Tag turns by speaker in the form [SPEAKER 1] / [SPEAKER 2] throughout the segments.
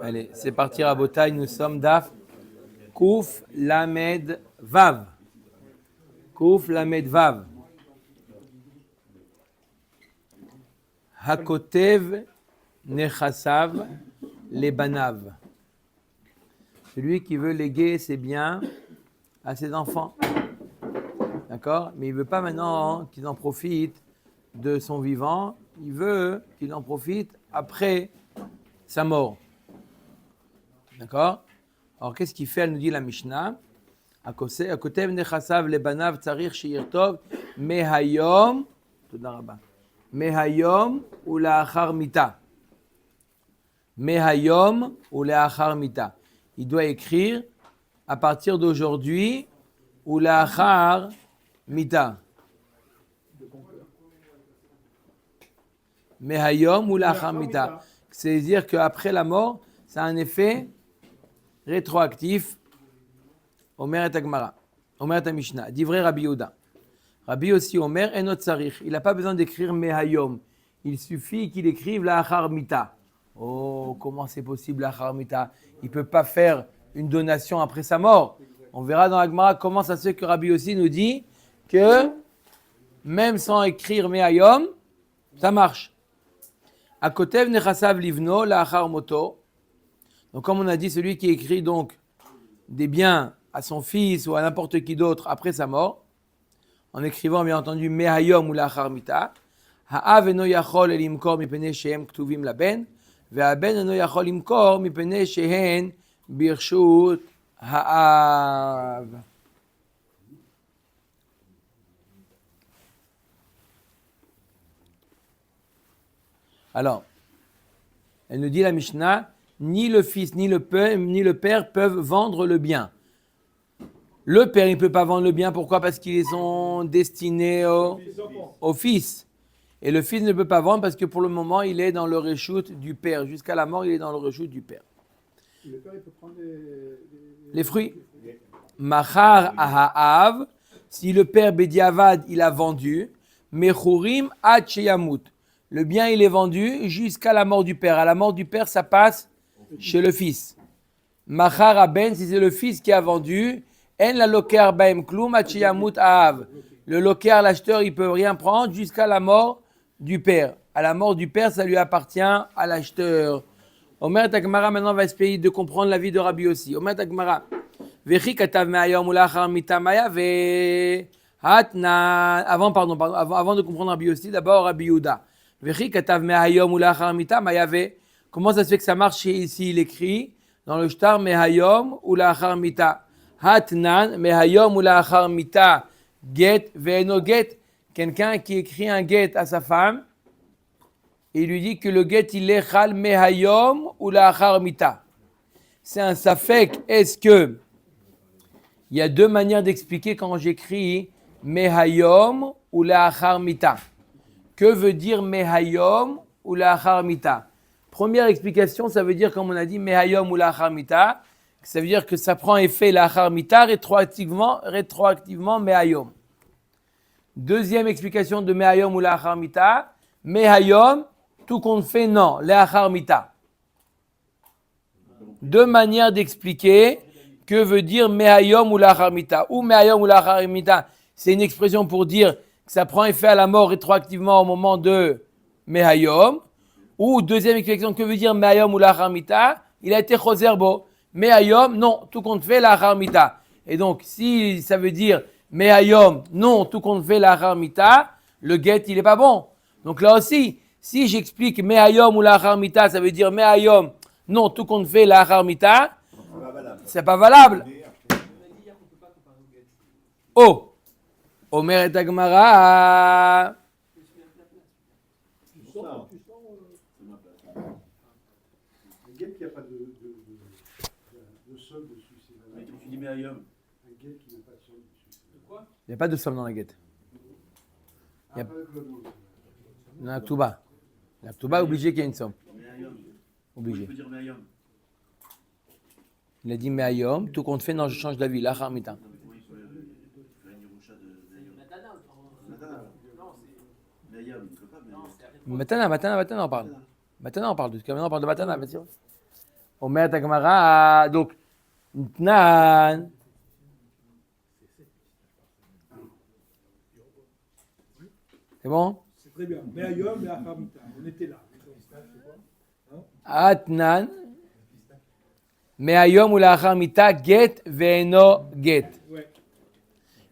[SPEAKER 1] Allez, c'est parti à Botaï, nous sommes Daf Kouf Lamed Vav. Kouf Lamed Vav. Hakotev Nechasav Lebanav. Celui qui veut léguer ses biens à ses enfants. D'accord? Mais il ne veut pas maintenant qu'ils en profitent de son vivant. Il veut qu'ils en profitent après sa mort. D'accord? Alors, qu'est-ce qu'il fait? Elle nous dit la Mishnah. Akotev nechasav lebanav tzarich sheirtov mehayom. Toda rabba. Mehayom ou la'achar mita. Mehayom ou la'achar mita. Il doit écrire à partir d'aujourd'hui ou la'achar mita. Mehayom ou la'achar mita. C'est-à-dire qu'après la mort, ça a un effet rétroactif. Omer et Agmara. Omer et Mishnah. Divrei Rabbi Yehuda. Rabbi aussi Omer et notre sarich. Il n'a pas besoin d'écrire Mehayom. Il suffit qu'il écrive la Achar Mita. Oh, comment c'est possible la Achar Mita? Il ne peut pas faire une donation après sa mort. On verra dans Agmara comment ça se fait que Rabbi aussi nous dit que même sans écrire Mehayom, ça marche. Akotev nechasav livno la Achar Moto. Donc, comme on a dit, celui qui écrit donc des biens à son fils ou à n'importe qui d'autre après sa mort, en écrivant bien entendu Mehayom ou Lachar Mita, Ha'av eno yachol elimkor mipnei shehem ktuvim laben, ve'aben eno yachol limkor mipnei shehen birshut ha'av. Alors, elle nous dit la Mishnah, ni le fils, ni le père peuvent vendre le bien. Le père, il ne peut pas vendre le bien. Pourquoi? Parce qu'ils sont destinés au fils. Et le fils ne peut pas vendre parce que pour le moment, il est dans le reshoot du père. Jusqu'à la mort, il est dans le reshoot du père.
[SPEAKER 2] Le père, il peut prendre
[SPEAKER 1] les fruits. Machar aha'av, si le père Bediavad, il a vendu, mechurim ad sheyamut. Le bien, il est vendu jusqu'à la mort du père. À la mort du père, ça passe chez le fils. Machar aben, si c'est le fils qui a vendu, en la loker baem klum ad sheyamut aav. Le loker, l'acheteur, il peut rien prendre jusqu'à la mort du père. À la mort du père, ça lui appartient à l'acheteur. Omer Takmara maintenant va essayer de comprendre la vie de Rabbi aussi. Omer Takmara. Vechi katav me'ayom ulachar mitamaya ve hatna. Avant de comprendre Rabbi aussi, d'abord Rabbi Yehuda. Vechi katav me'ayom ulachar mitamaya ve. Comment ça se fait que ça marche ici? Il écrit dans le shtar mehayom ulachar mita. Hatnan mehayom ulachar mita. Get ve'eno get. Quelqu'un qui écrit un get à sa femme. Et il lui dit que le get il est chal mehayom ou la achar mita. C'est un safek. Est-ce que il y a deux manières d'expliquer quand j'écris mehayom ou la achar mita? Que veut dire mehayom ou la achar mita? Première explication, ça veut dire comme on a dit mehayom ou la achar mita. Ça veut dire que ça prend effet la achar mita rétroactivement mehayom. Deuxième explication de mehayom ou la achar mita, mehayom tout compte fait, non, le'achar mita. Deux manières d'expliquer que veut dire mehayom ou le'achar mita. Ou mehayom ou le'achar mita, c'est une expression pour dire que ça prend effet à la mort rétroactivement au moment de mehayom. Ou deuxième explication, que veut dire mehayom ou le'achar mita? Il a été chozerbo. Mehayom, non, tout compte fait le'achar mita. Et donc, si ça veut dire mehayom, non, tout compte fait le'achar mita, le get, il n'est pas bon. Donc là aussi, si j'explique Mehayom ou Lachar Mita, ça veut dire Mehayom, non, tout compte fait Lachar Mita, c'est pas valable. Oh, Omer et Agmara.
[SPEAKER 2] Tu sens un guet qui n'a pas de sol dessus.
[SPEAKER 3] Tu dis Mehayom.
[SPEAKER 2] Un guet qui n'a pas de sol dessus.
[SPEAKER 3] Quoi?
[SPEAKER 1] Il n'y a pas de somme dans la guette.
[SPEAKER 2] Ah, pas avec le mot.
[SPEAKER 1] Dans la Ktuba. La Ktuba est obligé qu'il y ait une somme.
[SPEAKER 3] Mehayom.
[SPEAKER 1] Obligé.
[SPEAKER 3] Tu peux dire Mehayom.
[SPEAKER 1] Il a dit Mehayom, tout compte fait, non, je change d'avis, Lachar Mita.
[SPEAKER 3] Oui, il faut faire une Yerusha de Mehayom. Matana. Non, c'est Mehayom. Il ne peut pas Mehayom.
[SPEAKER 1] Matana, on parle. Matana, on parle. Jusqu'à maintenant, on parle de Matana, bien sûr. Omer Tagmara, donc, Tnan. C'est bon?
[SPEAKER 2] C'est très bien. Mais ailleurs, mais à Hamita, on était là.
[SPEAKER 1] Atnan. מהיום ולאחר מיתה גט ואינו גט.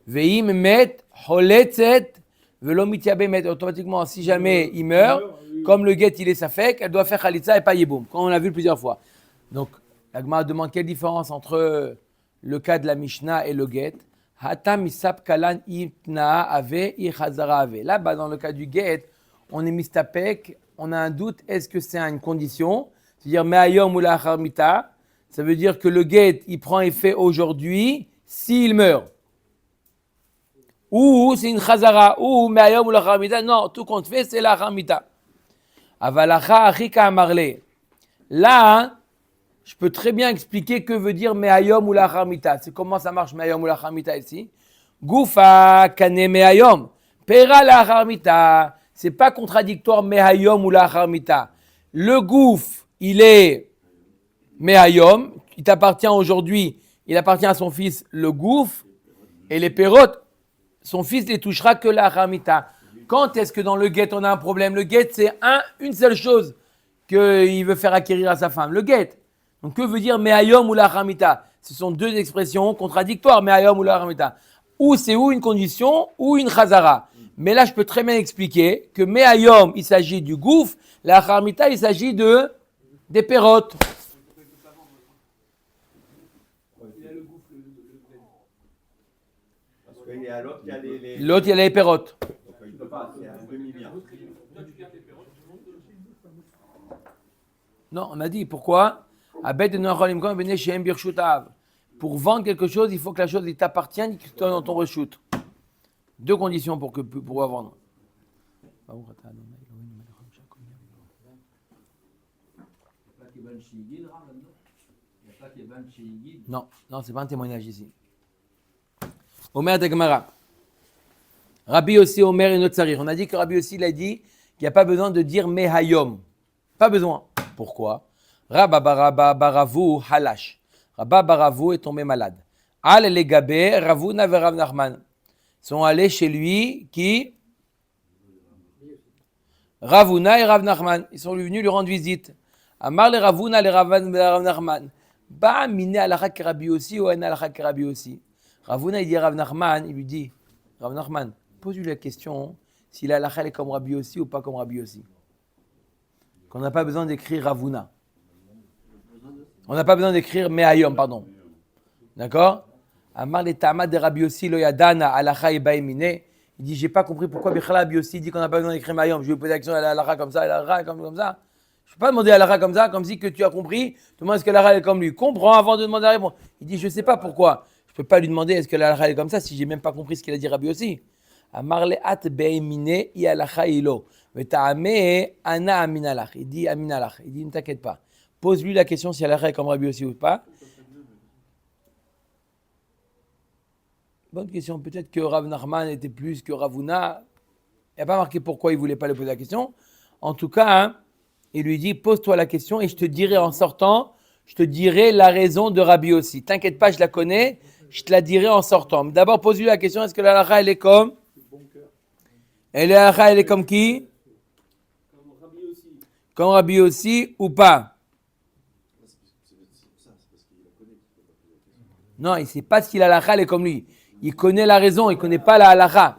[SPEAKER 1] ואם מת, חולצת ולא מתייבמת. Automatiquement, si jamais il meurt, comme le get il est safek, elle doit faire khalitza et pas yiboum, comme on l'a vu plusieurs fois. Donc, la Gemara demande quelle différence entre le cas de la Mishnah et le get. Hatam misap kalan itna ave ichazara ave. Là-bas, dans le cas du get, on est mistapek, on a un doute, est-ce que c'est une condition? C'est-à-dire, me'ayom ou la'achar mita. Ça veut dire que le get, il prend effet aujourd'hui s'il meurt. Ou c'est une chazara, ou me'ayom ou la'achar mita. Non, tout compte fait, c'est la'achar mita. Avalacha achika amarle. Là, je peux très bien expliquer que veut dire me'ayom ou la'achar mita. C'est comment ça marche me'ayom ou la'achar mita ici. Goufa kane me'ayom. Pera la'achar mita. C'est pas contradictoire me'ayom ou la'achar mita. Le gouf, il est Me'ayom, il t'appartient aujourd'hui, il appartient à son fils le gouf, et les pérotes, son fils les touchera que la ramita. Quand est-ce que dans le guet on a un problème? Le guet c'est une seule chose qu'il veut faire acquérir à sa femme, le guet. Donc que veut dire me'ayom ou la ramita? Ce sont deux expressions contradictoires, me'ayom ou la ramita. Ou c'est ou une condition ou une chazara. Mais là je peux très bien expliquer que me'ayom il s'agit du gouf, la ramita il s'agit des pérotes. L'autre, il y a les pérotes. Non, on a dit pourquoi? Pour vendre quelque chose, il faut que la chose t'appartienne et que tu sois dans ton reshoot. Deux conditions pour pouvoir vendre. Non, c'est pas un témoignage ici. Omer de Gemara. Rabbi aussi, Omer et notre sarir. On a dit que Rabbi aussi, il a dit qu'il n'y a pas besoin de dire Mehayom. Pas besoin. Pourquoi? Rabba Baravu halash. Rabba Baravu est tombé malade. Al le Gabé, Ravuna ve Rav Nachman. Ils sont allés chez lui, qui? Ravuna et Rav Nachman. Ils sont venus lui rendre visite. Amar le Ravuna, le Rav Nachman. Ba mine alakha ke Rabbi aussi ou en alakha ke Rabbi aussi. Ravuna, il dit à Rav Nachman, il lui dit, Rav Nachman, pose-lui la question si la halakha est comme Rabbi aussi ou pas comme Rabbi aussi. Qu'on n'a pas besoin d'écrire Ravuna. On n'a pas besoin d'écrire Me'ayom, pardon. D'accord? Amar le ta'amad de Rabbi aussi, lo yadana halakha et baimine. Il dit, j'ai pas compris pourquoi Bichala Rabbi aussi dit qu'on n'a pas besoin d'écrire Me'ayom. Je vais lui poser la question à la halakha comme ça, à la halakha comme ça. Je ne peux pas demander à la halakha comme ça, comme si que tu as compris. Tu demandes est-ce que la halakha est comme lui. Comprends avant de demander la réponse. Il dit, je ne sais pas pourquoi. Je ne peux pas lui demander est-ce que la halakha est comme ça si je n'ai même pas compris ce qu'il a dit Rabbi aussi. Amarle at be'emine i halakha ilo. Veta'ame ana aminalach. Il dit aminalach. Il dit ne t'inquiète pas. Pose-lui la question si la halakha est comme Rabbi aussi ou pas. Bonne question. Peut-être que Rav Nachman était plus que Ravuna. Il n'y a pas marqué pourquoi il ne voulait pas lui poser la question. En tout cas, il lui dit pose-toi la question et je te dirai en sortant, je te dirai la raison de Rabbi aussi. T'inquiète pas, je la connais. Je te la dirai en sortant. Mais d'abord, pose-lui la question, est-ce que la halakha, elle est comme? Et la halakha, elle est comme qui? Comme Rabbi aussi ou pas? Non, il ne sait pas si la halakha, elle est comme lui. Il connaît la raison, il ne connaît pas la halakha.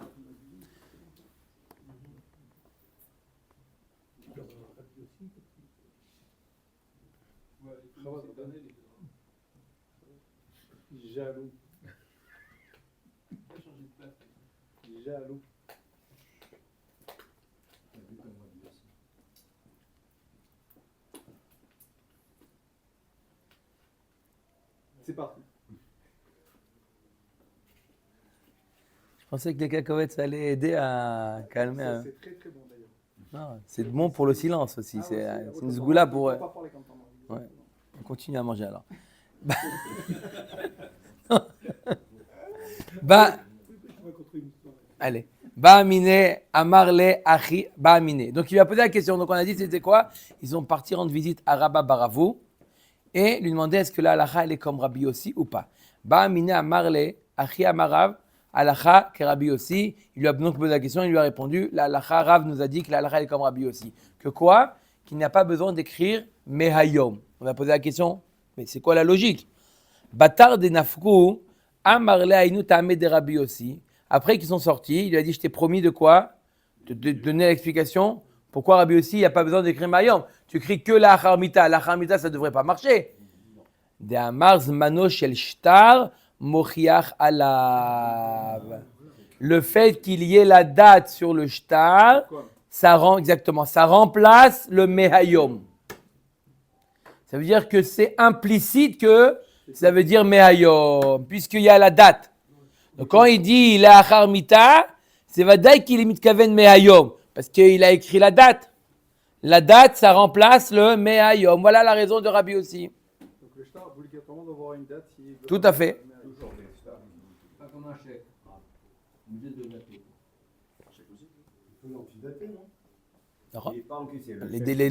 [SPEAKER 2] Jaloux. Jaloux. C'est parti.
[SPEAKER 1] Je pensais que les cacahuètes, ça allait aider à calmer.
[SPEAKER 2] Ça, c'est très très bon d'ailleurs.
[SPEAKER 1] Non, c'est bon pour le silence aussi.
[SPEAKER 2] Ah
[SPEAKER 1] c'est
[SPEAKER 2] ouais,
[SPEAKER 1] une sgoula pour.
[SPEAKER 2] On va pas parler quand on mange.
[SPEAKER 1] Ouais. On continue à manger alors. Allez. Ba'amine, amarle, achi, ba'amine. Donc il lui a posé la question. Donc on a dit c'était quoi? Ils sont partis rendre visite à Rabba Baravou. et lui demander est-ce que la halakha elle est comme Rabbi Yossi ou pas. Ba amine amarle, achi amarav, halakha que Rabbi Yossi. Il lui a donc posé la question, il lui a répondu la halakha, Rav nous a dit que la halakha elle est comme Rabbi Yossi. Que quoi? Qu'il n'y a pas besoin d'écrire mehayom. On a posé la question, mais c'est quoi la logique? Batar de nafkou, amarle ainu ta'ame de Rabbi Yossi. Après qu'ils sont sortis, il lui a dit je t'ai promis de quoi? De donner l'explication. Pourquoi Rabbi Yossi, il n'y a pas besoin d'écrire Mayom? Tu écris que la Acharmita. La Acharmita, ça ne devrait pas marcher. De Amar Zmano Shel Shtar Mochiach Alav. Le fait qu'il y ait la date sur le Shtar, ça remplace le Mehayom. Ça veut dire que c'est implicite que ça veut dire Mehayom, puisqu'il y a la date. Donc quand il dit la Acharmita, c'est vadaï qu'il est mitkaven Mehayom. Parce qu'il a écrit la date. La date, ça remplace le Mehayom. Voilà la raison de Rabbi aussi.
[SPEAKER 2] Donc le shtar obligatoirement doit avoir une date.
[SPEAKER 1] Tout à fait.
[SPEAKER 2] Pas comme un chèque.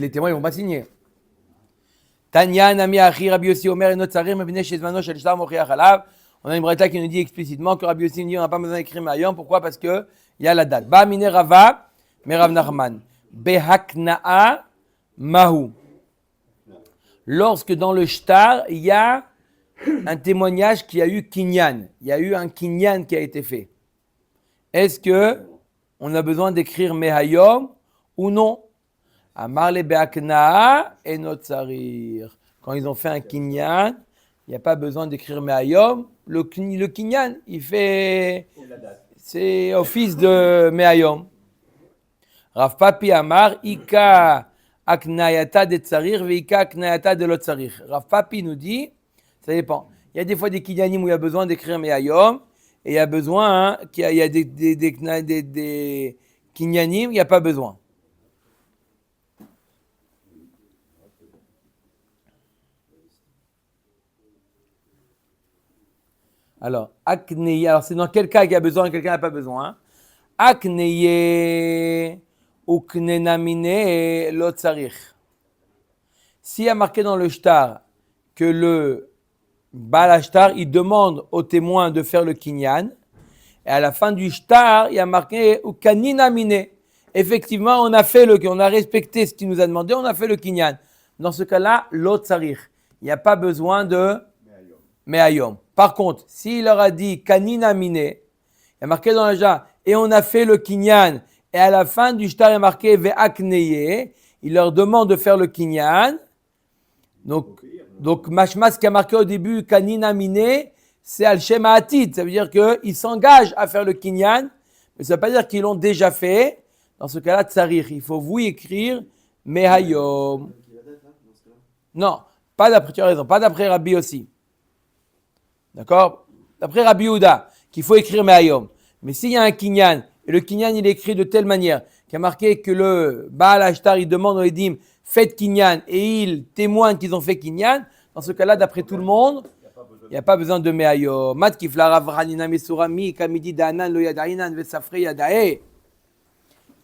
[SPEAKER 1] Les témoins, ils ne vont pas signer. Tanya, Nami, Achi, Rabbi Yossi, Omer, et Notzarim, Mabine, Shezmano, Shel Shtar, Mochiach Alav. On a une breta qui nous dit explicitement que Rabbi Yossi nous dit on n'a pas besoin d'écrire Mehayom. Pourquoi? Parce qu'il y a la date. Ba Mine Rava. Merav Nachman, Behakna'a Mahu. Lorsque dans le shtar, il y a un témoignage qu'il y a eu kinyan. Il y a eu un kinyan qui a été fait. Est-ce que on a besoin d'écrire Mehayom ou non? Amar le Behakna'a et Notzarir. Quand ils ont fait un kinyan, il n'y a pas besoin d'écrire Mehayom. Le kinyan, il fait. C'est office de Mehayom. Rav Papi Amar, Ika Aknayata de Tsarir, Ika Aknayata de l'Otsarir. Rav Papi nous dit, ça dépend. Il y a des fois des kinyanim où il y a besoin d'écrire Mehayom, et il y a besoin, il y a des kinyanim où il n'y a pas besoin. Alors, Akneye, alors c'est dans quel cas il y a besoin et quelqu'un n'a pas besoin? Akneye. Uknenamine lo tsarich. S'il y a marqué dans le shtar que le Baal shtar il demande au témoin de faire le kinyan, et à la fin du shtar, il y a marqué Ukaninamine. Effectivement, on a respecté ce qu'il nous a demandé, on a fait le kinyan. Dans ce cas-là, lo tsarich. Il n'y a pas besoin de Mehayom. Par contre, s'il leur a dit Kaninamine, il y a marqué dans le shtar, et on a fait le kinyan, et à la fin du shtar, il y a marqué Ve'akneye. Il leur demande de faire le kinyan. Donc mashma, ce qui a marqué au début, Kanina Mine, c'est Al-Shem Ha'atid. Ça veut dire qu'ils s'engagent à faire le kinyan, mais ça ne veut pas dire qu'ils l'ont déjà fait. Dans ce cas-là, tsarir. Il faut vous écrire Mehayom. Non, pas d'après, tu as raison, pas d'après Rabbi aussi. D'accord? D'après Rabbi Yehuda, qu'il faut écrire Mehayom. Mais s'il y a un kinyan, et le kinyan, il est écrit de telle manière qu'il y a marqué que le Baal Ashtar, il demande aux Edim, faites kinyan, et ils témoignent qu'ils ont fait kinyan. Dans ce cas-là, d'après tout le monde, il n'y a pas besoin de Mehayom. Mat kifla Rav Hanina Mesurami, kamidi da'anan lo yada'inan vesafre yada'e.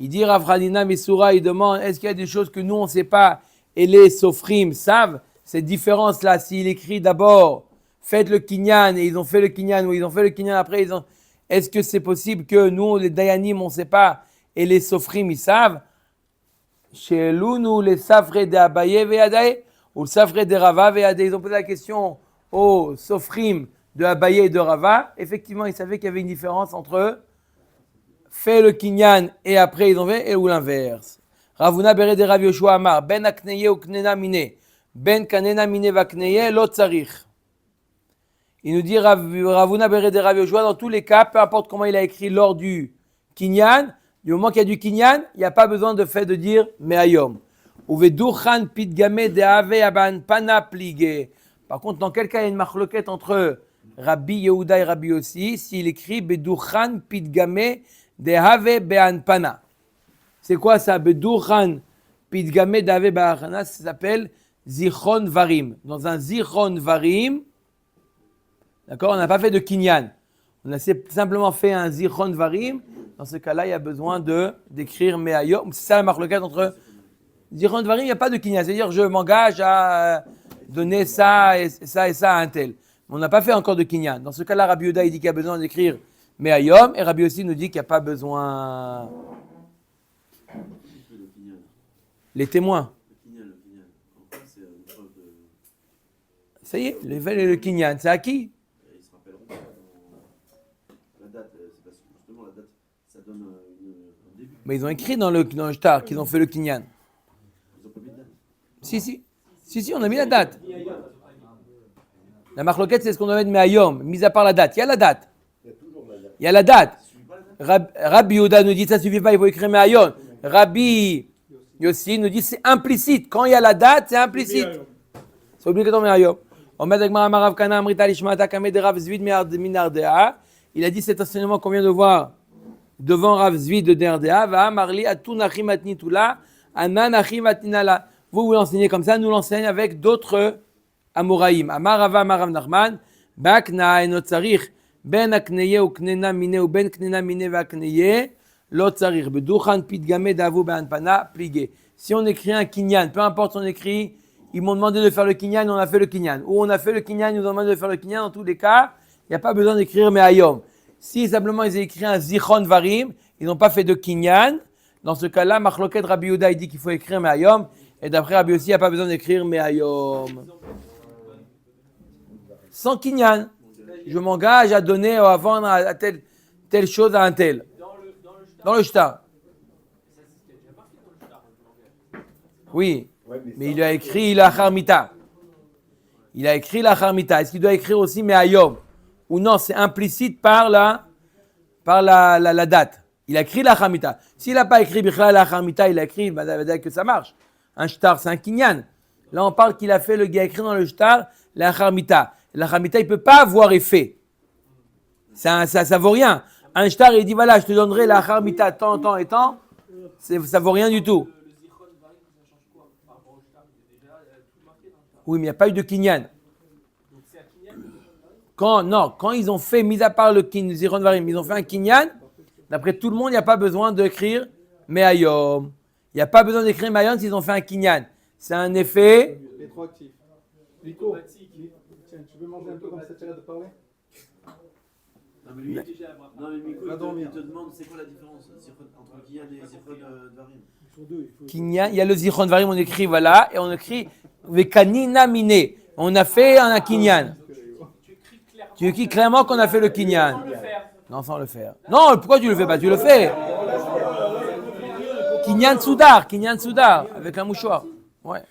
[SPEAKER 1] Il dit Rav Hanina Mesura, il demande, est-ce qu'il y a des choses que nous, on ne sait pas, et les Sofrim savent? Cette différence-là, s'il écrit d'abord, faites le kinyan, et ils ont fait le kinyan, ou ils ont fait le kinyan après, ils ont... Est-ce que c'est possible que nous, les Dayanim, on ne sait pas, et les Sofrim, ils savent? Chez nous, les Safre de Abaye ve'Yadae, ou le Safre de Rava ve'Yadae. Ils ont posé la question aux Sofrim de Abaye et de Rava. Effectivement, ils savaient qu'il y avait une différence entre fait le kinyan et après ils ont fait, ou l'inverse. Ravuna bere de Rav Yoshua Amar, ben akneye ou knena mine, ben kanena mine va kneye, lo tsarich. Il nous dit Ravuna bere de Rav Yoshua, dans tous les cas, peu importe comment il a écrit lors du kinyan, du moment qu'il y a du kinyan, il n'y a pas besoin de fait de dire me'ayom. Uveduchan pitgame de ave aban pana plige. Par contre, dans quel cas il y a une marloquette entre Rabbi Yehuda et Rabbi Yossi, s'il écrit beduchan pitgame de ave be'an pana. C'est quoi ça? Beduchan pitgame de ave be'an pana, ça s'appelle zichron varim. Dans un zichron varim, d'accord, on n'a pas fait de kinyan. On a simplement fait un zichron varim. Dans ce cas-là, il y a besoin d'écrire me'ayom. C'est ça la marloquette entre zichron varim, il n'y a pas de kinyan. C'est-à-dire, je m'engage à donner ça et ça et ça à un tel. Mais on n'a pas fait encore de kinyan. Dans ce cas-là, Rabbi Yehuda il dit qu'il y a besoin d'écrire Me'ayom et Rabbi aussi nous dit qu'il n'y a pas besoin. Les témoins. Ça y est, le kinyan, c'est acquis.
[SPEAKER 3] Ils se rappelleront pas la date, c'est parce que justement la date, ça donne un début.
[SPEAKER 1] Mais ils ont écrit dans le shtar qu'ils ont fait le kinyan.
[SPEAKER 3] Ils ont pas mis de date.
[SPEAKER 1] Si, on a mis la date. La marloquette, c'est ce qu'on doit mettre Me'ayom, mis à part la date. Il y a la date. Il y a la date. Rabbi Yehuda nous dit ça ne suffit pas, il faut écrire Me'ayom. Rabbi Yossi nous dit c'est implicite. Quand il y a la date, c'est implicite. C'est obligatoire Me'ayom. Il a dit cet enseignement qu'on vient de voir devant Rav Zvid de Nerdea. Vous l'enseignez comme ça, nous l'enseigne avec d'autres Amoraïm. Amar Rava, Amar Rav Nachman, Bakna enot tzarich, ben akneye ou knena mine ou ben knena mine ve'akneye, lo tzarich. Beduchan pitgame davu be'anpana pligé. Si on écrit un kinyan, peu importe si on écrit, ils m'ont demandé de faire le kinyan, on a fait le kinyan. Ou on a fait le kinyan, ils nous ont demandé de faire le kinyan, dans tous les cas, il n'y a pas besoin d'écrire Me'ayom. Si simplement ils ont écrit un zichron varim, ils n'ont pas fait de kinyan, dans ce cas-là, Machloket Rabbi Yehuda il dit qu'il faut écrire Me'ayom, et d'après Rabbi aussi, il n'y a pas besoin d'écrire Me'ayom. Sans kinyan. Je m'engage à donner ou à vendre à telle chose à un tel. Dans le shtar. Oui, mais il a écrit la charmita. Il a écrit la charmita. Est-ce qu'il doit écrire aussi Me'ayom? Ou non, c'est implicite par la date. Il a écrit la charmita. S'il n'a pas écrit la charmita, il a écrit, ça veut dire que ça marche. Un shtar, c'est un kinyan. Là, on parle qu'il a fait, le gars a écrit dans le shtar la charmita. La charmita, il ne peut pas avoir effet. Ça vaut rien. Un shtar, il dit, voilà, je te donnerai la charmita tant, tant et tant. Ça vaut rien du tout. Oui, mais il n'y a pas eu de kinyan. Quand ils ont fait, mis à part le zichron varim, ils ont fait un kinyan, d'après tout le monde, il n'y a pas besoin d'écrire Me'ayom. Il n'y a pas besoin d'écrire Me'ayom s'ils ont fait un kinyan. C'est un effet.
[SPEAKER 2] Rétroactif. Nico, tiens, tu veux manger un peu comme ça, tu as l'air de parler?
[SPEAKER 3] Non, mais lui, Miko, il te demande c'est quoi la différence entre le kinyan et le zichron varim.
[SPEAKER 1] Kinyan, il y a le zichron varim, on écrit voilà, et on écrit Vekanina mine. On a fait un kinyan. Tu écris clairement qu'on a fait le kinyan. Non, sans le faire. Non, pourquoi tu le fais pas? Tu le fais. Kinyan soudar, avec un mouchoir. Ouais.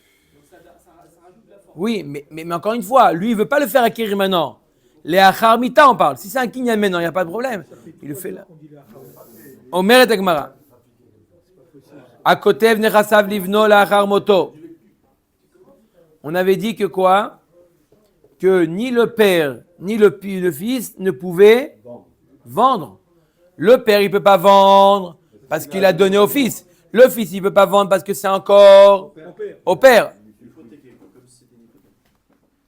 [SPEAKER 1] Oui, mais encore une fois, lui, il veut pas le faire acquérir maintenant. Les acharmita, on parle. Si c'est un kinyan maintenant, il n'y a pas de problème. Il le fait là. Omer et Agmara. Akotev nechasav livno la acharmoto. On avait dit que quoi? Que ni le père, ni le fils ne pouvaient vendre. Le père, il ne peut pas vendre parce qu'il a donné au fils. Le fils, il ne peut pas vendre parce que c'est encore au père.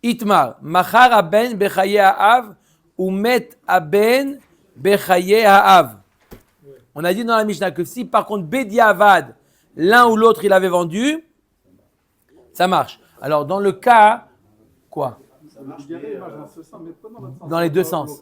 [SPEAKER 1] Itmar, machar aben bechaye ha'av ou met aben bechaye ha'av. On a dit dans la Mishnah que si par contre bediavad, l'un ou l'autre il avait vendu, ça marche. Alors dans le cas, quoi? Dans les deux sens.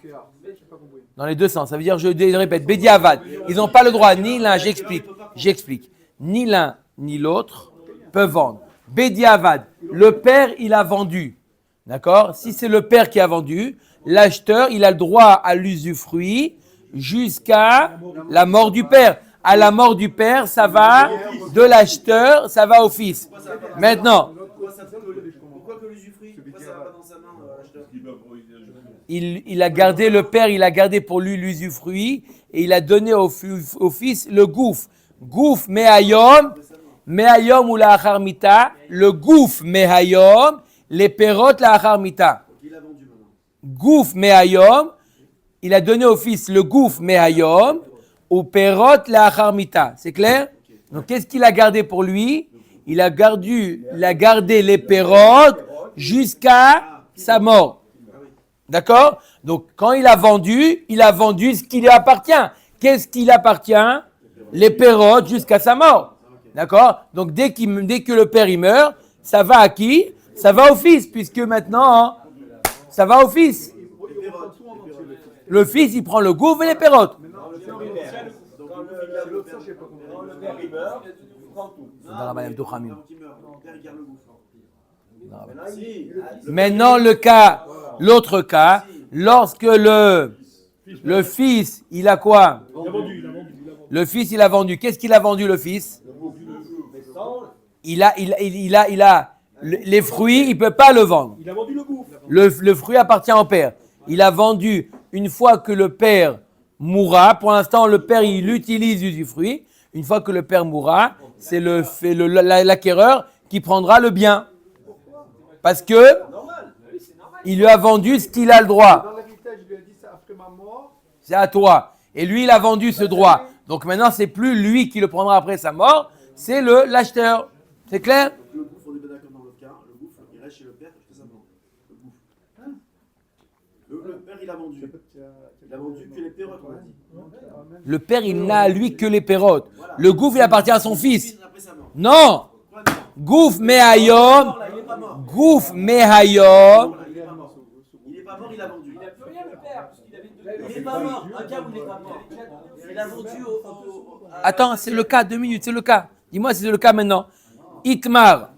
[SPEAKER 1] Dans les deux sens. Ça veut dire, je répète, bediavad. Ils n'ont pas le droit, ni l'un, j'explique. Ni l'un, ni l'autre peuvent vendre. Bediavad, le père, il a vendu. D'accord? Si c'est le père qui a vendu, l'acheteur, il a le droit à l'usufruit jusqu'à la mort du père. À la mort du père, ça va de l'acheteur, ça va au fils. Maintenant,
[SPEAKER 3] Pourquoi que l'usufruit? Pourquoi ça va pas dans sa main, l'acheteur?
[SPEAKER 1] il a gardé, le père, il a gardé pour lui l'usufruit et il a donné au fils le gouffre. Gouffre me'ayom ou la acharmita, le gouffre me'ayom, les perot la acharmita.
[SPEAKER 3] Il a vendu maintenant.
[SPEAKER 1] Gouffre me'ayom, il a donné au fils le gouffre me'ayom ou perot la acharmita. C'est clair? Donc qu'est-ce qu'il a gardé pour lui? Il a gardé les perot jusqu'à sa mort. D'accord? Donc, quand il a vendu ce qui lui appartient. Qu'est-ce qui lui appartient? Les perrottes jusqu'à sa mort. D'accord? Donc, dès que le père il meurt, ça va à qui? Ça va au fils, puisque maintenant, ça va au fils. Le fils, il prend le gouffre et les pérotes. Maintenant, l'autre cas, lorsque le fils, il a quoi? Le fils, il a vendu. Qu'est-ce qu'il a vendu, le fils? Il a les fruits, il ne peut pas le vendre.
[SPEAKER 2] Il a vendu le gouffre.
[SPEAKER 1] Le fruit appartient au père. Il a vendu une fois que le père mourra. Pour l'instant, le père, il utilise l'usufruit. Une fois que le père mourra, c'est l'acquéreur qui prendra le bien. Parce que il lui a vendu ce qu'il a le droit.
[SPEAKER 2] Dans l'héritage, il lui a dit ça après ma mort.
[SPEAKER 1] C'est à toi. Et lui, il a vendu ce droit. Donc maintenant, c'est plus lui qui le prendra après sa mort, c'est l'acheteur. C'est clair?
[SPEAKER 3] Le gouffre, on est bien d'accord dans l'autre cas. Le gouffre, il reste chez le père jusqu'à sa mort. Le gouffre. Le père, il a vendu. Il a vendu que les pérotes, on a dit.
[SPEAKER 1] Le père, il n'a à lui que les pérotes.
[SPEAKER 3] Voilà.
[SPEAKER 1] Le gouffre, il appartient à son fils.
[SPEAKER 3] Après sa mort.
[SPEAKER 1] Non!
[SPEAKER 3] Quoi, non?
[SPEAKER 1] Gouffre mehayom.
[SPEAKER 3] Là, il est pas mort.
[SPEAKER 1] Gouffre mehayom.
[SPEAKER 3] Il est pas mort. Il est pas mort, il a vendu.
[SPEAKER 4] Il n'a plus rien le père, puisqu'il avait deux.
[SPEAKER 3] Il est pas mort. Un cas où il est pas mort. Il a vendu
[SPEAKER 1] Attends, c'est le cas, 2 minutes, c'est le cas. Dis-moi si c'est le cas maintenant. Itmar.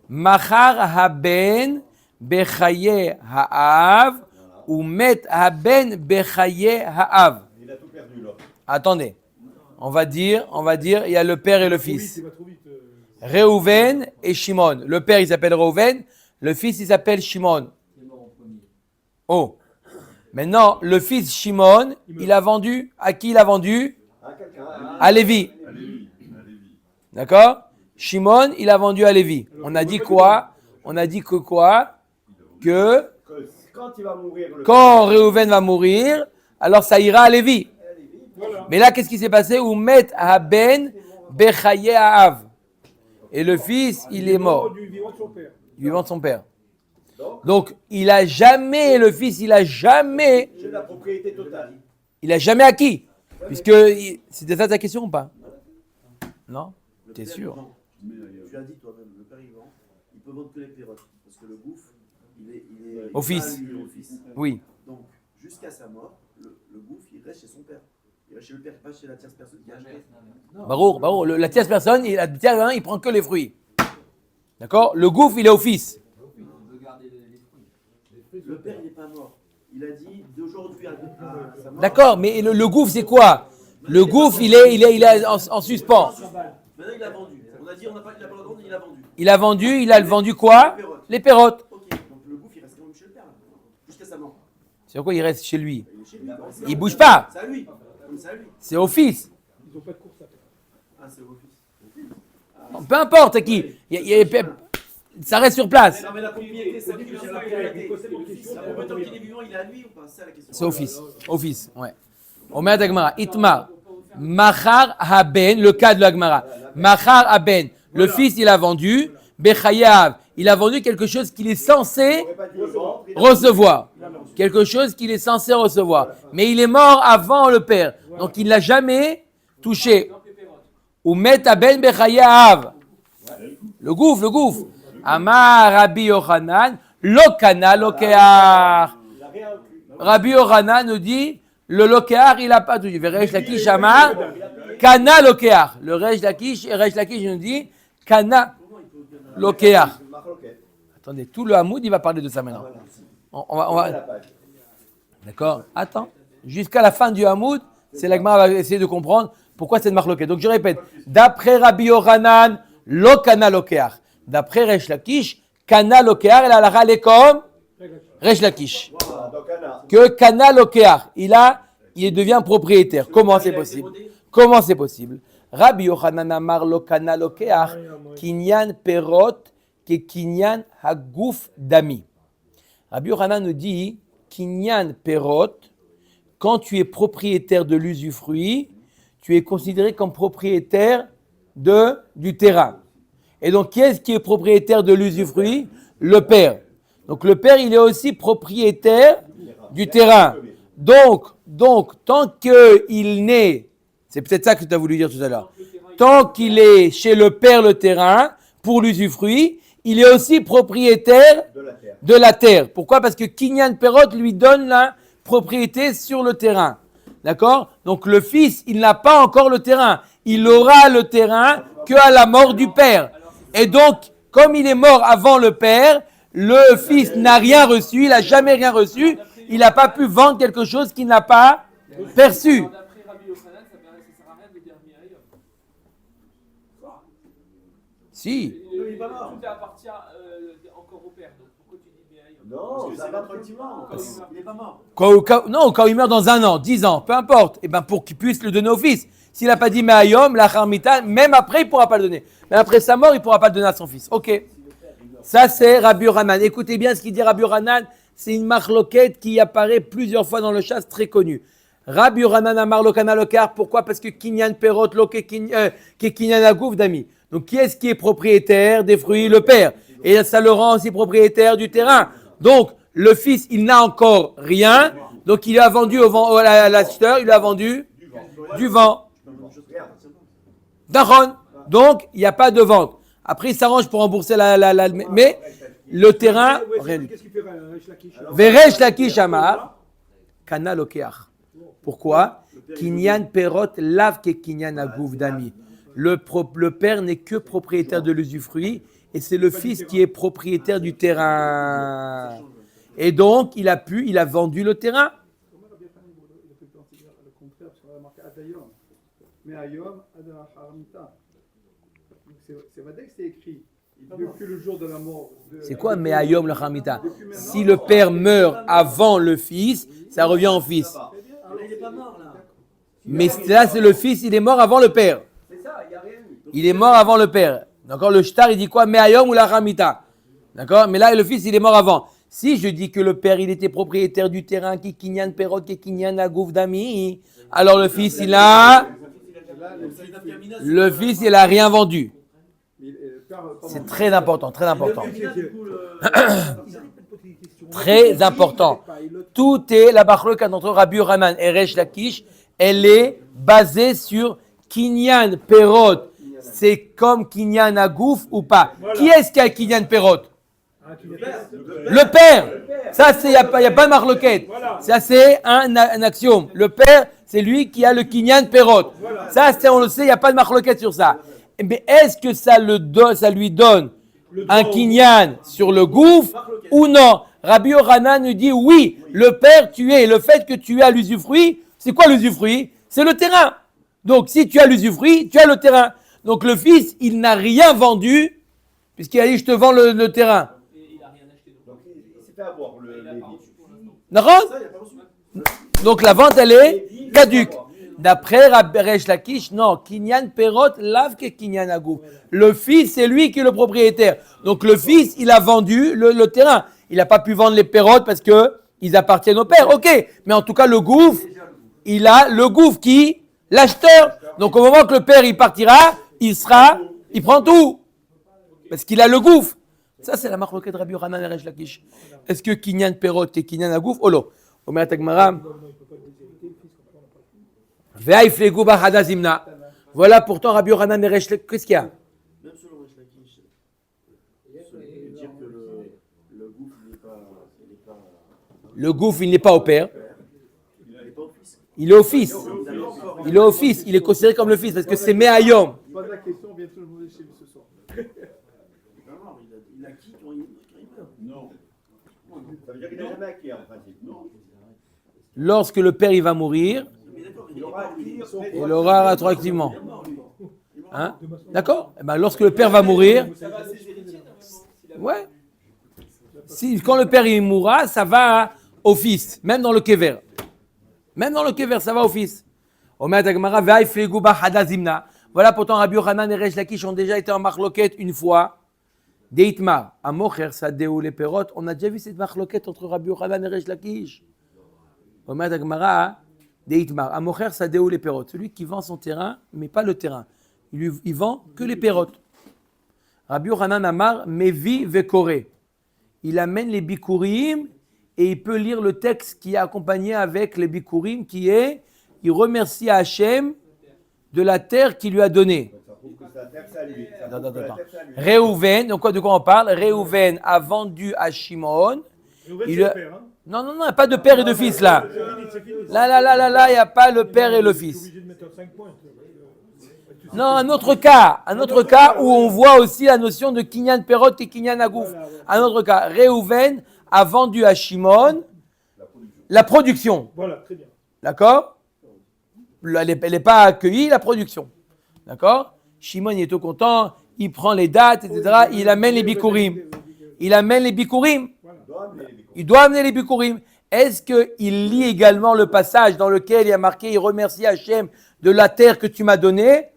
[SPEAKER 1] Machar haben bechaye ha'av ou met haben bechaye ha'av.
[SPEAKER 5] Il a tout perdu là.
[SPEAKER 1] Attendez. On va dire, il y a le père et le fils.
[SPEAKER 2] Il va trop vite.
[SPEAKER 1] Réhouven et Shimon. Le père, il s'appelle Réhouven. Le fils, il s'appelle Shimon. Oh. Maintenant, le fils Shimon, il a vendu. À qui il a vendu? À Lévi. D'accord? Shimon, il a vendu à Lévi. On a dit quoi? On a dit que quoi? Que
[SPEAKER 5] Quand il va mourir,
[SPEAKER 1] quand Réhouven va mourir, alors ça ira à Lévi.
[SPEAKER 2] Voilà.
[SPEAKER 1] Mais là, qu'est-ce qui s'est passé? Oumet haben bechaye ha'av. Et le fils, il est mort.
[SPEAKER 2] Du vivant de son père.
[SPEAKER 1] Du vivant de son père. Donc, le fils, il a jamais
[SPEAKER 5] j'ai la propriété totale.
[SPEAKER 1] acquis. Puisque, c'était ça ta question ou pas? Non? T'es sûr?
[SPEAKER 3] Tu as dit toi-même, le père il vend, il peut vendre que les pérotes. Parce que le gouffre, il est
[SPEAKER 1] Au fils.
[SPEAKER 3] au fils.
[SPEAKER 1] Oui.
[SPEAKER 3] Donc, jusqu'à sa mort, le gouffre, il reste chez son père. Il reste chez le père, pas chez la tierce personne qui a acheté.
[SPEAKER 1] Barour, la tierce personne, il prend que les fruits. D'accord? Le gouffre, il est au fils.
[SPEAKER 3] Le père, il n'est pas mort. Il a dit d'aujourd'hui à sa mort.
[SPEAKER 1] D'accord, mais le gouffre, c'est quoi? Le gouffre, il est en suspens.
[SPEAKER 3] Maintenant, il a vendu. On a dit, il n'a pas le droit de vendre, il a vendu.
[SPEAKER 1] Il a vendu quoi? Les pérotes.
[SPEAKER 3] Ok, donc le gouffre, il reste quand même chez le père, là. Jusqu'à sa mort.
[SPEAKER 1] C'est pourquoi il reste chez lui.
[SPEAKER 3] Il est chez lui.
[SPEAKER 1] Il bouge pas.
[SPEAKER 3] C'est à lui. C'est à lui.
[SPEAKER 1] C'est au fils.
[SPEAKER 2] Ils n'ont pas de course à faire.
[SPEAKER 3] Ah, c'est au fils.
[SPEAKER 1] Peu importe qui. Ça reste sur place.
[SPEAKER 3] Non, mais la propriété, c'est lui qui a la propriété. La propriété, tant qu'il est vivant, il est à lui ou pas? C'est ça la question.
[SPEAKER 1] C'est au fils. Au fils, ouais. Omer d'Agmara. Itmar. Machar haben, le cas de l'Agmara. Machar haben. Le fils, il a vendu. Bechayav. Il a vendu quelque chose qu'il est censé recevoir. Quelque chose qu'il est censé recevoir. Mais il est mort avant le père. Donc il ne l'a jamais touché. Ou met haben bechayav. Le gouffre. Amar Rabbi Yochanan, lokana lokeach. Rabbi Yochanan nous dit, le lokeach, il n'a pas touché. Resh Lakish Amar, kana lokeach. Le Resh Lakish nous dit, kana lokeach. Attendez, tout le Hamoud, il va parler de ça maintenant. On va... D'accord? Attends. Jusqu'à la fin du Hamoud, c'est l'Agma va essayer de comprendre pourquoi c'est de marloquet. Donc je répète, d'après Rabbi Yochanan, lokana lokeach. D'après Resh Lakish, kana lokeach, elle a la comme Resh Lakish. Que kana lokeach, il devient propriétaire. Comment c'est possible? Rabbi Yochanan amar lo kana lokeach, kinyan perot ke kinyan haguf dami. Rabbi Yochanan nous dit, kinyan perot, quand tu es propriétaire de l'usufruit, tu es considéré comme propriétaire du terrain. Et donc, qui est-ce qui est propriétaire de l'usufruit? Le père. Donc, le père, il est aussi propriétaire du terrain. Donc tant qu'il n'est, c'est peut-être ça que tu as voulu dire tout à l'heure. tant qu'il est chez le père le terrain, pour l'usufruit, il est aussi propriétaire
[SPEAKER 5] De la terre.
[SPEAKER 1] de la terre. Pourquoi? Parce que Kinyan Perot lui donne la propriété sur le terrain. D'accord? Donc le fils, il n'a pas encore le terrain. Il aura le terrain qu'à la mort du père. Et donc, comme il est mort avant le père, le fils n'a rien reçu, il n'a jamais rien reçu, il n'a pas pu vendre quelque chose qu'il n'a pas perçu.
[SPEAKER 4] D'après Rabbi Yochanan, ça sert à rien de dire Miriam.
[SPEAKER 1] Si.
[SPEAKER 3] il est pas mort.
[SPEAKER 4] Tout appartient encore au père. Donc pourquoi tu dis Miriam?
[SPEAKER 5] Non,
[SPEAKER 3] Parce que
[SPEAKER 5] ça
[SPEAKER 3] c'est
[SPEAKER 5] va
[SPEAKER 3] votre
[SPEAKER 5] tranquillement.
[SPEAKER 3] Il est pas mort.
[SPEAKER 1] Quand il meurt dans 1 an, 10 ans, peu importe, et ben pour qu'il puisse le donner au fils. S'il n'a pas dit Me'ayom, la Charmita, même après, il ne pourra pas le donner. Mais après sa mort, il ne pourra pas le donner à son fils. Ok. Ça, c'est Rabbi Yochanan. Écoutez bien ce qu'il dit Rabbi Yochanan. C'est une marloquette qui apparaît plusieurs fois dans le chasse, très connue. Rabbi Yochanan a marlokana lokar. Pourquoi? Parce que Kinyan Perot lo ke Kinyan Agouf d'ami. Donc, qui est-ce qui est propriétaire des fruits? Le père. Et ça le rend aussi propriétaire du terrain. Donc, le fils, il n'a encore rien. Donc, il a vendu à l'acheteur, il a vendu du vent. D'Aaron. Donc, il n'y a pas de vente. Après, il s'arrange pour rembourser mais le terrain, rien du tout.
[SPEAKER 2] Qu'est-ce qu'il fait Resh Lakish?
[SPEAKER 1] Veresh Lakish Amar, Kana Lokeach. Pourquoi? Kinyan Perot lave ke Kinyan Agouf d'ami. Le père n'est que propriétaire de l'usufruit et c'est le fils qui est propriétaire du terrain. Et donc, il a vendu le terrain.
[SPEAKER 2] Comment Rabbi Yochanan, il a fait le contraire, parce qu'on a marqué Adayom. Mais Ayom, Adar Haramita. C'est vrai que c'est écrit depuis le jour de la mort.
[SPEAKER 1] C'est quoi Me'ayom le Hamita? Si le père meurt avant le fils, ça revient au fils.
[SPEAKER 3] Il est pas mort là.
[SPEAKER 1] Mais là, c'est le fils, il est mort avant le père.
[SPEAKER 5] C'est ça, il n'y a rien eu.
[SPEAKER 1] Il est mort avant le père. D'accord? Le shtar, il dit quoi? Me'ayom ou la Hamita. D'accord? Mais là, le fils, il est mort avant. Si je dis que le père, il était propriétaire du terrain, qui kinyan perot, qui kinyan agouf dami, alors le fils, il a rien vendu. C'est très important, très important. Très important. Tout est la bachloka entre Rabbi Yochanan et Resh Lakish, elle est basée sur Kinyan Perot. C'est comme Kinyan Agouf ou pas. Qui est-ce qui a Kinyan Perot? Le père. Ça, il n'y a pas de marloquette. Ça, c'est un axiome. Le père, c'est lui qui a le Kinyan Perot. Ça, on le sait, il n'y a pas de marloquette sur ça. Mais est-ce que ça lui donne un Kinyan sur le gouffre ou non? Rabbi Yochanan nous dit oui, le fait que tu as l'usufruit, c'est quoi l'usufruit? C'est le terrain. Donc si tu as l'usufruit, tu as le terrain. Donc le fils, il n'a rien vendu, puisqu'il a dit je te vends le terrain.
[SPEAKER 5] Donc il s'est fait avoir le Lévi.
[SPEAKER 1] D'accord? Donc la vente, elle est caduque. D'après Rabbi Resh Lakish, non, Kinyan Perot lave que Kinyan Agouf. Le fils, c'est lui qui est le propriétaire. Donc le fils, il a vendu le terrain. Il n'a pas pu vendre les perrottes parce qu'ils appartiennent au père. Ok, mais en tout cas, le gouffre, il a le gouffre qui? L'acheteur. Donc au moment que le père il partira, il prend tout. Parce qu'il a le gouffre. Ça, c'est la marque de Rabbi Yochanan et Resh Lakish. Est-ce que Kinyan Perot et Kinyan Agouf? Oh là. Omer Tagmara. Voilà pourtant Rabbi Yochanan et Resh Lakish. Qu'est-ce qu'il y a?
[SPEAKER 3] Même selon Resh Lakish, dire que le gouffre n'est pas.
[SPEAKER 1] Le gouffre, il n'est pas au père.
[SPEAKER 3] Il n'est pas au fils.
[SPEAKER 1] Il est au fils. Il est au fils. Il est considéré comme le fils parce que c'est Me'ayom.
[SPEAKER 2] Pose la question, on vient tous le chez lui ce soir.
[SPEAKER 3] Il est pas mort. Il a qui quand il meurt?
[SPEAKER 5] Non. Ça veut dire qu'il n'a jamais acquis en principe. Non.
[SPEAKER 1] Lorsque le père il va mourir,
[SPEAKER 3] Mais d'accord,
[SPEAKER 5] Il aura acquis.
[SPEAKER 1] il aura rétroactivement. Hein? D'accord? Eh ben, lorsque le père va mourir,
[SPEAKER 4] Ça va à ses héritiers, normalement.
[SPEAKER 1] ouais. Quand le père il mourra, ça va au fils, même dans le kever. Même dans le kever, ça va au fils. Voilà pourtant Rabbi Yochanan et Resh Lakish ont déjà été en marloquette une fois. Deitmar, Amocher Sadeu les perot. On a déjà vu cette marloquette entre Rabbi Yochanan et Resh Lakish. Omer Dagmara, Deitmar, Amocher Sadeu les perot. Celui qui vend son terrain, mais pas le terrain. Il vend que les perrottes. Rabbi Yochanan Amar, Mevi Vekore. Il amène les bikurim et il peut lire le texte qui est accompagné avec les bikurim qui est il remercie Hachem de la terre qu'il lui a donnée.
[SPEAKER 5] prouve que c'est la terre, c'est à lui. Ça
[SPEAKER 1] Attends,
[SPEAKER 5] prouve que la
[SPEAKER 1] attends.
[SPEAKER 5] terre, c'est à lui.
[SPEAKER 1] Réhouven, donc de quoi on parle? Réhouven a vendu à Shimon. Il a-
[SPEAKER 2] père, hein.
[SPEAKER 1] Non, il n'y a pas de père et de fils là. Là, il n'y a pas le père et le fils.
[SPEAKER 2] Obligé de mettre 5 points.
[SPEAKER 1] Non, un autre cas où on voit aussi la notion de Kinyan Perot et Kinyan Agouf. Un autre cas, Réhouven a vendu à Shimon la production.
[SPEAKER 2] Voilà, très bien.
[SPEAKER 1] D'accord? Elle n'est pas accueillie, la production. D'accord? Shimon il est tout content, il prend les dates, etc. Il amène les bikurim. Il doit amener les bikurim. Est-ce qu'il lit également le passage dans lequel il y a marqué « Il remercie Hachem de la terre que tu m'as donnée »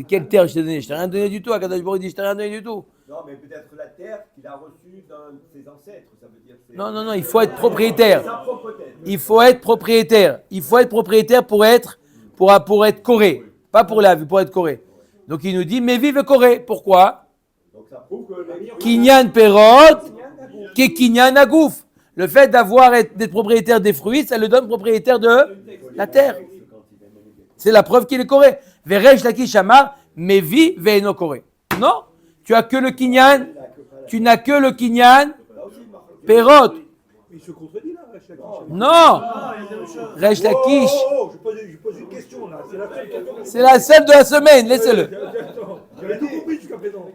[SPEAKER 1] Quelle terre je t'ai donnée? Je t'ai rien donné du tout. Akadosh Baruch dit « Je t'ai rien donné du tout ».
[SPEAKER 5] Non, mais peut-être la terre qu'il a reçue d'un de ses ancêtres. Ça veut dire que
[SPEAKER 1] Non, il faut être propriétaire.
[SPEAKER 5] sa propre terre.
[SPEAKER 1] Il faut être propriétaire. Il faut être propriétaire pour être coré. Pas pour la vie, pour être coré. Donc il nous dit « Mais vive coré ». Pourquoi?
[SPEAKER 5] Donc ça prouve que les
[SPEAKER 1] Kinyan Perot, qui Kinyan Agouf. Le fait d'être propriétaire des fruits, ça le donne propriétaire de la terre. C'est la preuve qu'il est coré. Verej Lakish Amar, Mevi Veeno coré. Non, tu as que le Kinyan, tu n'as que le Kinyan Perot.
[SPEAKER 2] Il se contredit là, Resh Lakish.
[SPEAKER 1] Non, Resh Lakish,
[SPEAKER 2] Je pose une question là. C'est la seule question.
[SPEAKER 1] c'est la seule de la semaine, laissez-le.
[SPEAKER 2] Attends, j'avais tout compris jusqu'à présent.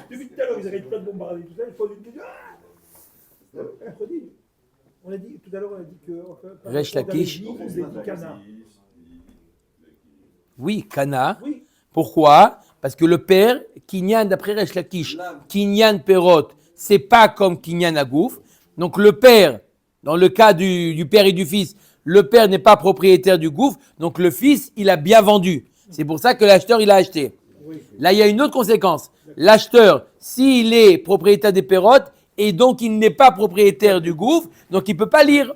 [SPEAKER 2] Depuis tout à l'heure, ils arrêtent pas de bombarder tout ça. Je pose une question. On a dit, tout à l'heure, on a dit que.
[SPEAKER 1] Resh Lakish.
[SPEAKER 2] Vous avez dit Cana.
[SPEAKER 1] Oui, Kana.
[SPEAKER 2] Oui.
[SPEAKER 1] Pourquoi? Parce que le père, Kinyan, d'après Resh Lakish, Kinyan Perot, c'est pas comme Kinyan Agouf. Donc le père, dans le cas du père et du fils, le père n'est pas propriétaire du gouffre, donc le fils, il a bien vendu. C'est pour ça que l'acheteur, il a acheté. Là, il y a une autre conséquence. L'acheteur, s'il est propriétaire des pérotes, et donc il n'est pas propriétaire du gouffre, donc il ne peut pas lire.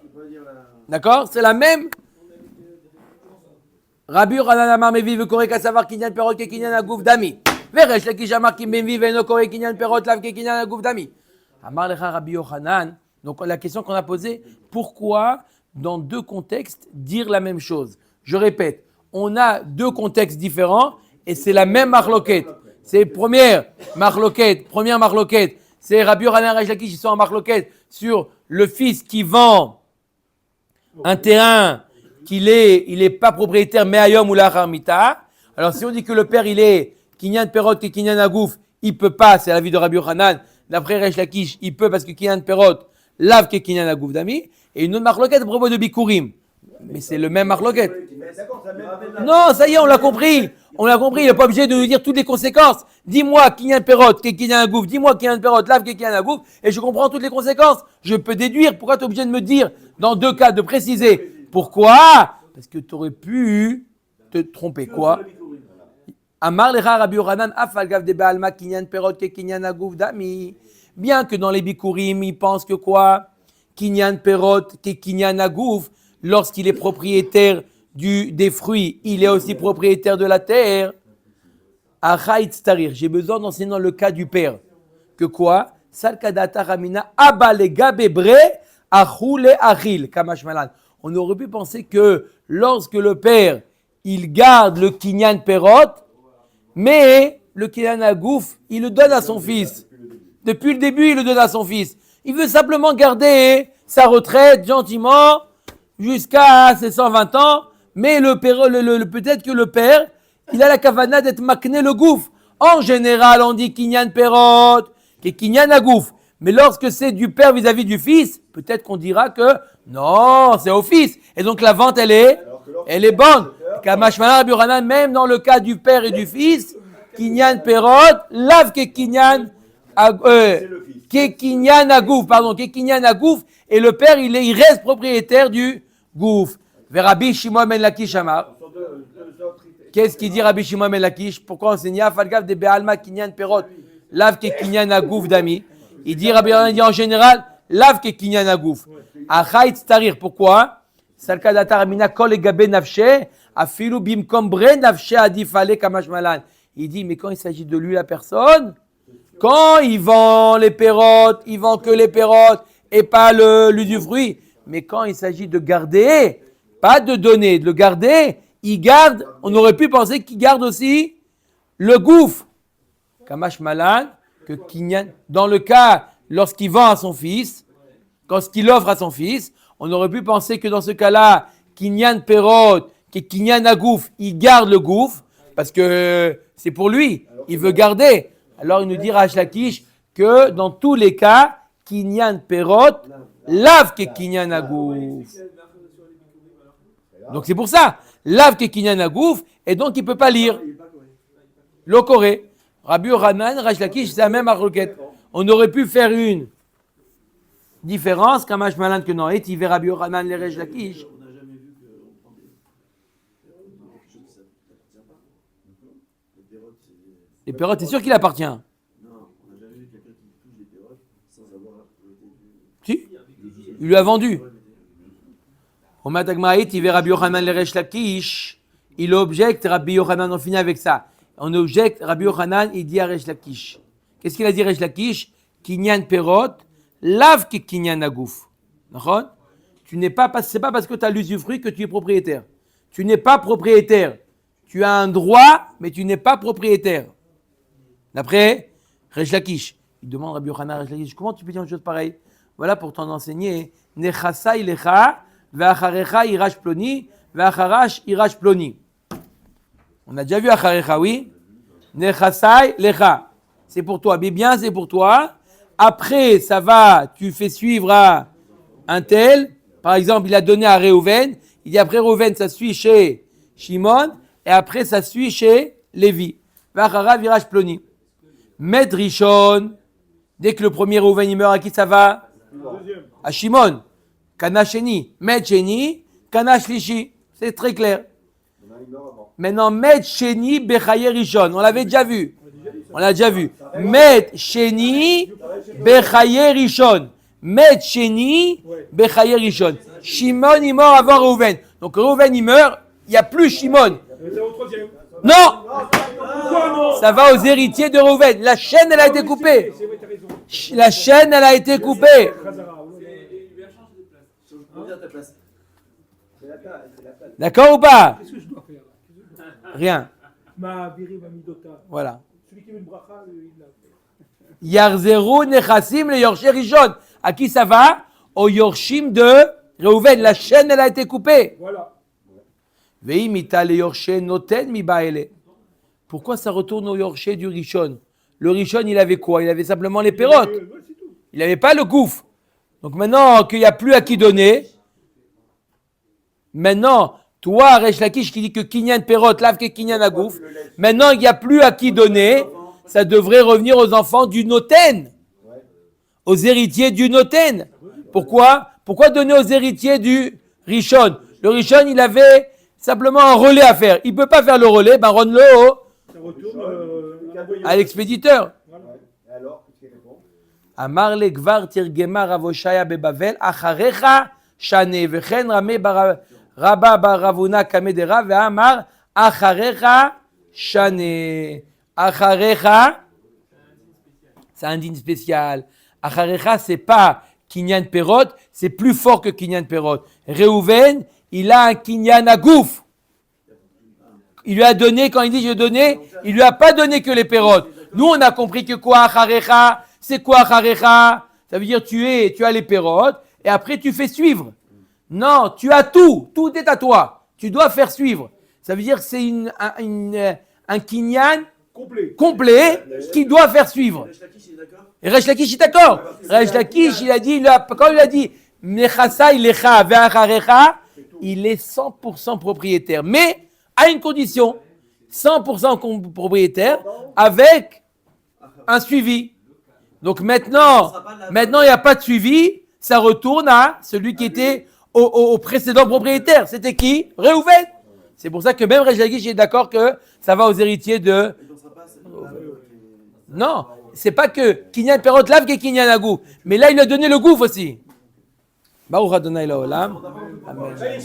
[SPEAKER 1] D'accord? C'est la même. Rabbi Yochanan Amar Mevi veut correct à savoir Kinyan Perot ke Kinyan Agouf Dami. Veresh Lakish Amar Kim Mevi veut correct Kinyan Perot lav ke Kinyan Agouf Dami. Amar Lecha Rabbi Yochanan. Donc la question qu'on a posée, pourquoi dans deux contextes dire la même chose? Je répète, on a deux contextes différents et c'est la même marloquette. C'est première marloquette, c'est Rabbi Yochanan et Resh Lakish, ils sont en marloquette sur le fils qui vend un terrain qu'il est pas propriétaire Me'ayom ou la Harmita. Alors si on dit que le père il est Kinyan Perot et Kinyan Agouf, il peut pas, c'est l'avis de Rabbi Yochanan. D'après Resh Lakish, il peut parce que Kinyan Perot lave que Kinyan Agouf Dami. Et une autre marloquette à propos de Bikurim. Mais c'est le même marloquette. Non, ça y est, on l'a compris. Il n'est pas obligé de nous dire toutes les conséquences. Dis-moi Kinyan Perot, Kinyan Agouf, dis-moi Kinyan Perot, lave Kinyan Agouf, et je comprends toutes les conséquences. Je peux déduire. Pourquoi tu es obligé de me dire, dans deux cas, de préciser? Pourquoi? Parce que tu aurais pu te tromper. Quoi? Amar lecha Rabbi Yochanan afal gav de baalma Kinyan Perot ke Kinyan Agouf Dami. Bien que dans les Bikurim, ils pensent que quoi? Kinyan Perot ke Kinyan Agouf, lorsqu'il est propriétaire des fruits, il est aussi propriétaire de la terre. Achaït starir. J'ai besoin d'enseigner dans le cas du père. Que quoi? Salkadata ramina abalega bebre achule achil kamash malan. On aurait pu penser que lorsque le père, il garde le Kinyan Perot, mais le Kinyan Agouf, il le donne à son fils. Depuis le début, il le donne à son fils. Il veut simplement garder sa retraite gentiment jusqu'à ses 120 ans, mais peut-être que le père, il a la kavana d'être makné le gouffre. En général, on dit Kinyan Perot, qui est Kinyan Agouf. Mais lorsque c'est du père vis-à-vis du fils, peut-être qu'on dira que non, c'est au fils. Et donc la vente, elle est bonne. Kamashmana Rabbi Yochanan, même dans le cas du père et du fils, Kinyan Perot, lave que Kinyan Agouf, et le père, il reste propriétaire du gouffre. Vers Rabbi Shimon ben Lakish Amar. Qu'est-ce qu'il dit Rabbi Shimon ben Lakish? Pourquoi enseigner Falgav de Be'alma Kinyan Perot, lave que Kinyan Agouf Dami? Il dit Rabbi Yochanan dit en général, lave que Kinyan Agouf. Achaït starir. Pourquoi? Salkadata ramina kol egabe nafshe, afilu bimkom bre nafshe adifale kamash malan. Il dit, mais quand il s'agit de lui, la personne, quand il vend les pérotes, il vend que les pérotes et pas l'usufruit. Mais quand il s'agit de garder, pas de donner, de le garder, il garde, on aurait pu penser qu'il garde aussi le gouffre. Kamash Malan, que Kinyan, dans le cas, lorsqu'il vend à son fils, lorsqu'il offre à son fils, on aurait pu penser que dans ce cas-là, Kinyan Perot, que Kinyan Agouf, il garde le gouffre, parce que c'est pour lui, il veut garder. Alors il nous dit Resh Lakish que dans tous les cas, Kinyan Perot, lave que Kinyan Agouf. Donc c'est pour ça, lave que Kinyan Agouf, et donc il ne peut pas lire. Le Corée. Rabbi Yochanan, Resh Lakish, c'est la même requête. On aurait pu faire une différence, Kamash Malan que non, et il verra Rabbi Yochanan les Resh Lakish.
[SPEAKER 3] On n'a jamais vu qu'on prend quelque chose qui s'appartient pas. Les pérotes, c'est.
[SPEAKER 1] Les pérotes, c'est sûr qu'il appartient.
[SPEAKER 3] Non, on n'a jamais vu quelqu'un qui touche des pérotes sans avoir été.
[SPEAKER 1] Si, il lui a vendu. Au Matagmaït, il verra Rabbi Yochanan les Resh Lakish. Il objecte, Rabbi Yochanan, on finit avec ça. On objecte, Rabbi Yochanan, il dit à Resh Lakish. Qu'est-ce qu'il a dit Resh Lakish? Kinyan Perot, lave que Kinyan Agouf. D'accord? C'est pas parce que tu as l'usufruit que tu es propriétaire. Tu n'es pas propriétaire. Tu as un droit, mais tu n'es pas propriétaire. D'après Resh Lakish. Il demande à Rabbi Yochanan à Resh Lakish, comment tu peux dire une chose pareille? Voilà pour t'en enseigner. Nechasa ilecha, ve'acharecha irash ploni, ve'acharash irash ploni. On a déjà vu acharecha, oui? Nechasai lecha. C'est pour toi. Mais bien, c'est pour toi. Après, ça va, tu fais suivre à un tel. Par exemple, il a donné à Réhouven. Il dit après Réhouven, ça suit chez Shimon. Et après, ça suit chez Lévi. Vachara virage ploni. Med Rishon. Dès que le premier Réhouven il meurt, à qui ça va? À Shimon. Kana Sheni. Med Sheni. Kana Shlishi. C'est très clair. Maintenant, Med Sheni Bechaye Rishon. On l'avait déjà vu. On l'a déjà vu. Met Sheni Bechaye Rishon. Met Sheni Bechaye Rishon. Shimon, il meurt avant Réhouven. Donc Réhouven, il meurt, il n'y a plus Shimon. Non! Ça va aux héritiers de Réhouven. La chaîne, elle a été coupée. La chaîne, elle a été coupée. D'accord ou pas?
[SPEAKER 2] Qu'est-ce que je dois faire?
[SPEAKER 1] Rien.
[SPEAKER 2] Ma biri, ma midota.
[SPEAKER 1] Voilà.
[SPEAKER 2] Celui qui veut une bracha, il l'a fait.
[SPEAKER 1] Yarzeru Nechassim le Yorshé Rishon. À qui ça va? Au Yorshim de Réhouven. La chaîne, elle a été coupée.
[SPEAKER 2] Voilà.
[SPEAKER 1] Veimita le Yorshé Noten mi baele. Pourquoi ça retourne au Yorshé du Rishon? Le Rishon, il avait quoi? Il avait simplement les pérotes. Il n'avait pas le gouffre. Donc maintenant qu'il n'y a plus à qui donner, maintenant, toi, Resh Lakish, qui dit que Kinyan Perot lave que Kinyan a gouffre, maintenant il n'y a plus à qui donner, ça devrait revenir aux enfants du Noten, aux héritiers du Noten. Pourquoi? Pourquoi donner aux héritiers du Rishon? Le Rishon, il avait simplement un relais à faire. Il ne peut pas faire le relais, ben rends-le à l'expéditeur.
[SPEAKER 5] Alors, qu'est-ce qu'il répond?
[SPEAKER 1] Amar le gvar tirgema ravoshaya bebavel, acharecha shane, vechen rame rabba baravuna kamedera, ve'amar acharecha shane. Acharecha, c'est un digne spécial. Acharecha, c'est pas Kinyan Perot, c'est plus fort que Kinyan Perot. Réhouven, il a un Kinyan Agouf. Il lui a donné, quand il dit je donnais, il lui a pas donné que les pérotes. Nous, on a compris que quoi, acharecha, c'est quoi acharecha? Ça veut dire tu as les pérotes et après tu fais suivre. Non, tu as tout est à toi. Tu dois faire suivre. Ça veut dire que c'est un kinyan complet qui doit faire suivre. Et Resh Lakish est d'accord. Resh Lakish, il a dit, quand il a dit Nechasa ilecha ve'acharecha, il est 100% propriétaire. Mais à une condition, 100% propriétaire avec un suivi. Donc maintenant, il n'y a pas de suivi, ça retourne à celui qui était au précédent propriétaire. C'était qui? Réhouven. C'est pour ça que même Resh Lakish est d'accord que ça va aux héritiers de... Non, c'est pas que Kinyan Perot lave que Kinyan Agou. Mais là, il a donné le gouffre aussi. Baruch Adonai Laolam. Amen.